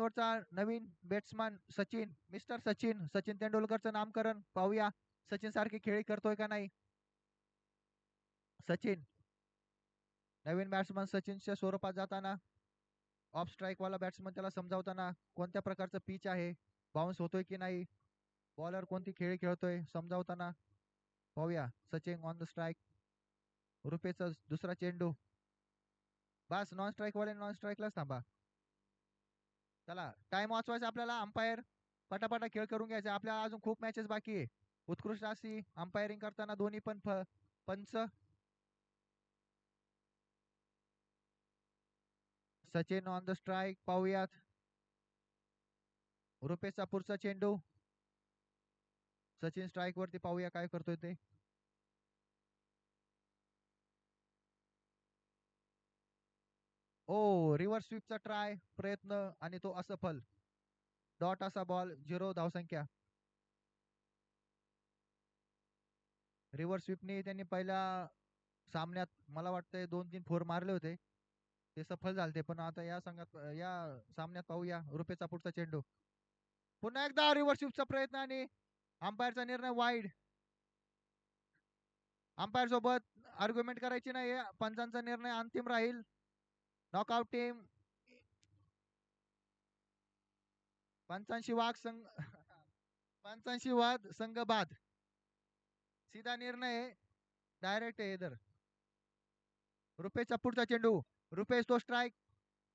ओव्हरचा नवीन batsman Sachin, mister Sachin, Sachin तेंडुलकरचं नामकरण पाहूया. सचिन सारखे खेळी करतोय का नाही. सचिन, नवीन बॅट्समन सचिनच्या स्वरूपात जाताना ऑफ स्ट्राईक वाला बॅट्समन त्याला समजावताना कोणत्या प्रकारचं पिच आहे, बाउन्स होतोय की नाही, बॉलर कोणती खेळी खेळतोय समजावताना पाहूया. Sachin on the strike. रुपेचा दुसरा चेंडू. बस नॉन स्ट्राईक वाले नॉन स्ट्राईकलाच थांबा. चला टाइम वाचवायचा आपल्याला. अंपायर पटापटा खेळ करून घ्यायचा. आपल्याला अजून खूप मॅचेस बाकी आहे. उत्कृष्ट अशी अंपायरिंग करताना दोन्ही पण पंच. सचिन ऑन द स्ट्राईक पाहूयात. रुपेशचा पुढचा चेंडू. सचिन स्ट्राईक वरती पाहूया काय करतोय ते. ओ रिव्हर्स स्वीपचा ट्राय प्रयत्न आणि तो असफल. डॉट असा बॉल, 0 धावसंख्या. रिव्हर्स स्वीपने त्यांनी पहिल्या सामन्यात मला वाटतंय 2-3 फोर मारले होते, ते सफल झाले. पण आता या संघात या सामन्यात पाहूया. रुपेचा पुढचा चेंडू. पुन्हा एकदा रिव्हर्स स्वीपचा प्रयत्न आणि अंपायरचा निर्णय वाईड. अंपायर सोबत आर्ग्युमेंट करायची नाही. पंचांचा निर्णय अंतिम राहील. Knockout team. पंचांशी वाद संघ पंचांशी वाद संघ बाद. सीधा निर्णय डायरेक्ट आहे इधर. रुपेशचा पुढचा चेंडू. रुपेश तो स्ट्राईक.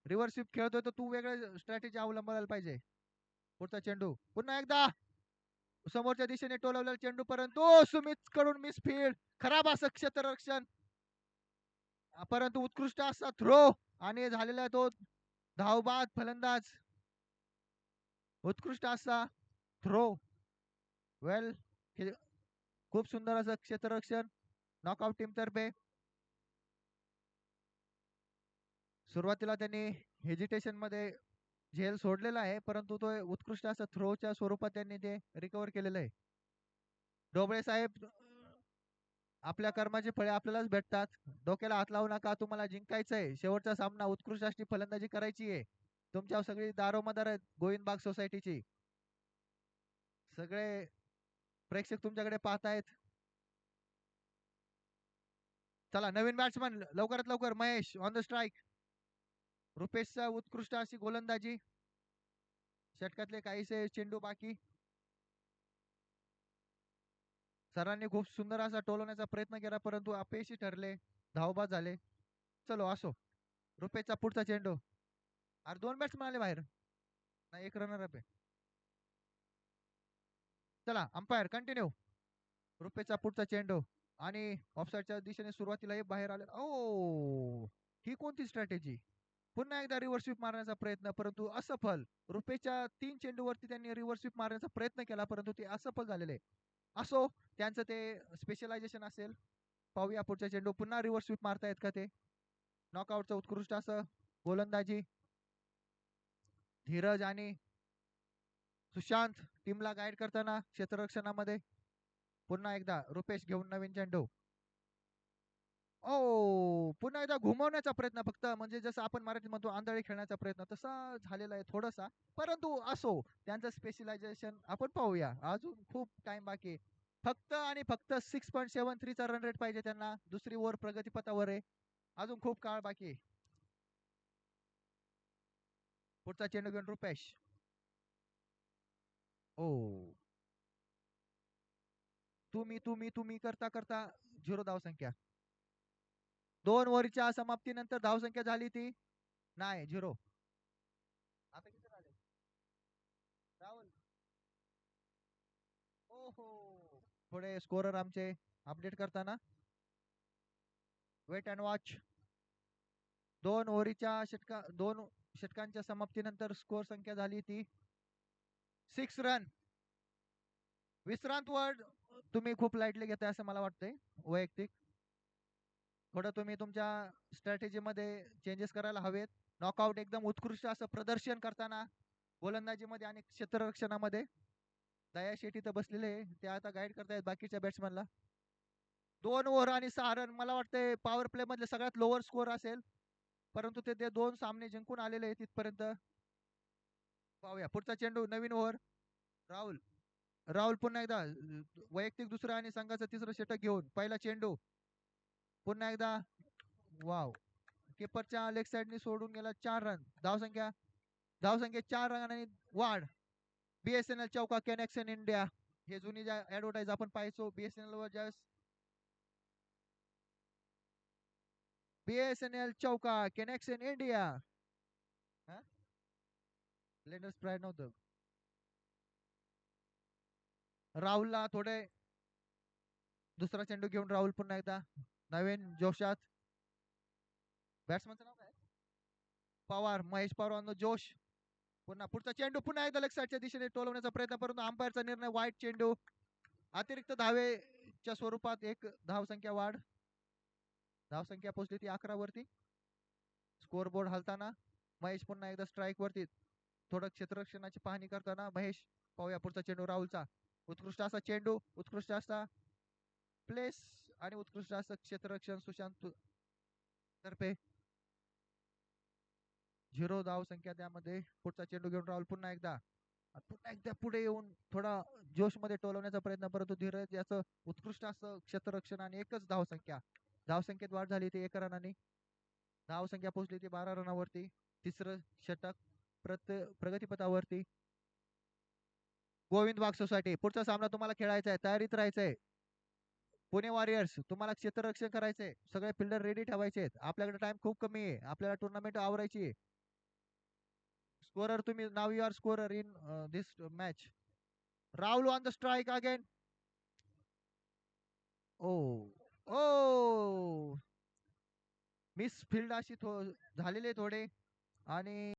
रिव्हर्स स्वीप खेळतोय तर तू वेगळं स्ट्रॅटेजी अवलंबायला पाहिजे. पुढचा चेंडू. पुन्हा एकदा समोरच्या दिशेने टोलवलेला चेंडू, परंतु सुमित कडून मिस फील्ड. खराब असं क्षेत्ररक्षण, परंतु उत्कृष्ट असा थ्रो आणि झालेला तो धावबाद फलंदाज. उत्कृष्ट असा थ्रो. वेल, खूप सुंदर असं क्षेत्ररक्षण नॉकआउट टीम तर्फे. सुरुवातीला त्यांनी हेजिटेशन मध्ये झेल सोडलेला आहे, परंतु तो उत्कृष्ट असं थ्रोच्या स्वरूपात त्यांनी ते रिकव्हर केलेलं आहे. डोबळे साहेब, आपल्या कर्माची फळे आपल्यालाच भेटतात. डोक्याला हात लावू नका. तुम्हाला जिंकायचंय. शेवटचा सामना. उत्कृष्ट अशी फलंदाजी करायची आहे. तुमच्या सगळी दारोमदार आहेत गोविंदबाग सोसायटीची. सगळे प्रेक्षक तुमच्याकडे पाहतायत. चला नवीन बॅट्समन लवकरात लवकर. Mahesh on the strike. रुपेशचा उत्कृष्ट अशी गोलंदाजी. षटकातले काहीसे चेंडू बाकी. सरांनी खूप सुंदर असा टोलवण्याचा प्रयत्न केला, परंतु अपयशी ठरले. धावबाद झाले. चलो असो. रुपेशचा पुढचा चेंडू. अरे 2 बॅट्समन आले बाहेर. नाही, एक रनर अप आहे. चला अंपायर कंटिन्यू. रुपेशचा पुढचा चेंडू आणि ऑफसाईडच्या दिशेने सुरुवातीला बाहेर आले. ओ, ही कोणती स्ट्रॅटेजी. पुन्हा एकदा रिव्हर्स स्वीप मारण्याचा प्रयत्न, परंतु असफल. रुपेशच्या 3 चेंडूवरती त्यांनी रिव्हर्स स्वीप मारण्याचा प्रयत्न केला, परंतु ते असफल झालेले. असो, त्यांचं ते स्पेशलायझेशन असेल. पाहूया पुढचा चेंडू. पुन्हा रिव्हर्स स्वीप मारतायत का ते. नॉकआउटचं उत्कृष्ट असं गोलंदाजी. धीरज आणि सुशांत टीमला गाईड करताना क्षेत्ररक्षणामध्ये. पुन्हा एकदा रुपेश घेऊन नवीन चेंडू. ओ, पुन्हा एकदा घुमवण्याचा प्रयत्न, फक्त म्हणजे जसं आपण मराठीत म्हणतो आंधळी खेळण्याचा प्रयत्न, तसा झालेला आहे थोडासा. परंतु असो, त्यांचं स्पेशलायझेशन आपण पाहूया. अजून खूप टाइम बाकी आहे. फक्त आणि फक्त 6.73 चा रन रेट पाहिजे त्यांना. दुसरी ओव्हर प्रगतीपथावर आहे. अजून खूप काळ बाकी आहे. पुढचा चेंडू घेऊन रुपेश. ओ, तुम्ही तुम्ही तुम्ही करता करता 0 धावसंख्या. 2 ओव्हरच्या समाप्तीनंतर धावसंख्या झाली ती नाही 0. आता किती झाले राहुल. ओहो, थोडे स्कोरर आमचे अपडेट करताना. Weight and watch. 2 ओव्हरीच्या षटकांच्या समाप्तीनंतर स्कोर संख्या झाली ती 6 रन. विश्रांत वर्ड तुम्ही खूप लाईटली घेताय असं मला वाटतंय वैयक्तिक. थोडं तुम्ही तुमच्या स्ट्रॅटेजी मध्ये चेंजेस करायला हवेत. नॉकआउट एकदम उत्कृष्ट असं प्रदर्शन करताना गोलंदाजीमध्ये आणि क्षेत्ररक्षणामध्ये. दया शेट्टी तर बसलेले, ते आता गाईड करतायत बाकीच्या बॅट्समनला. 2 ओव्हर आणि 6 रन. मला वाटतंय पॉवर प्ले मधले सगळ्यात लोअर स्कोर असेल, परंतु ते 2 सामने जिंकून आलेले आहेत तिथपर्यंत. पाहूया पुढचा चेंडू, नवीन ओव्हर. राहुल राहुल पुन्हा एकदा वैयक्तिक दुसरा आणि संघाचं तिसरं षटक घेऊन पहिला चेंडू पुन्हा एकदा. वाव, किपरच्या लेग साइडने सोडून गेला. 4 रन धावसंख्या 4 रनांनी वाढ. बीएसएनएल चौका, कनेक्शन इंडिया. हे जुनी ज्या ऍडव्हर्टाईज आपण पाहायचो बीएसएनएल वर, ज्या बीएसएनएल चौका, कनेक्शन इंडिया. लेंडर्स प्राईड नव्हतं. राहुलला थोडे दुसरा चेंडू घेऊन राहुल पुन्हा एकदा नवीन जोशात. बॅट्समनचं नाव काय? पवार, महेश पवार जोश. पुन्हा पुढचा चेंडू पुन्हा एकदा लेग साईडच्या दिशेने टोलवण्याचा प्रयत्न, परंतु अंपायरचा निर्णय वाईट चेंडू. अतिरिक्त धावेच्या स्वरूपात एक धावसंख्या वाढ. धावसंख्या पोहोचली ती 11 वरती. स्कोर बोर्ड हलताना महेश पुन्हा एकदा स्ट्राईक वरती. थोडं क्षेत्ररक्षणाची पाहणी करताना महेश. पाहूया पुढचा चेंडू राहुलचा. उत्कृष्ट असा चेंडू, उत्कृष्ट असा प्लेस आणि उत्कृष्ट असं क्षेत्ररक्षण सुशांत तर्फे. 0 धाव संख्या त्यामध्ये. पुढचा चेंडू घेऊन राहुल पुन्हा एकदा पुढे येऊन थोडा जोश मध्ये टोलवण्याचा प्रयत्न, परंतु धीरज याचं उत्कृष्ट असं क्षेत्ररक्षण आणि एकच धावसंख्येत वाढ झाली ती 1 रनाने. धावसंख्या पोहोचली ती 12 रनावरती. तिसरं षटक प्रगतीपथावरती. गोविंद वाघ सोसायटी, पुढचा सामना तुम्हाला खेळायचा आहे, तयारीत राहायचंय. पुणे वॉरियर्स, तुम्हाला क्षेत्ररक्षण करायचंय, सगळे फिल्डर रेडी ठेवायचे आहेत. आपल्याकडे टाइम खूप कमी आहे, आपल्याला टुर्नामेंट आवरायची आहे. स्कोरर तुम्ही, नाव you are scorer in this match. Rahul on the strike again. ओ ओ मिस फील्ड अशी झालेले थोडे आणि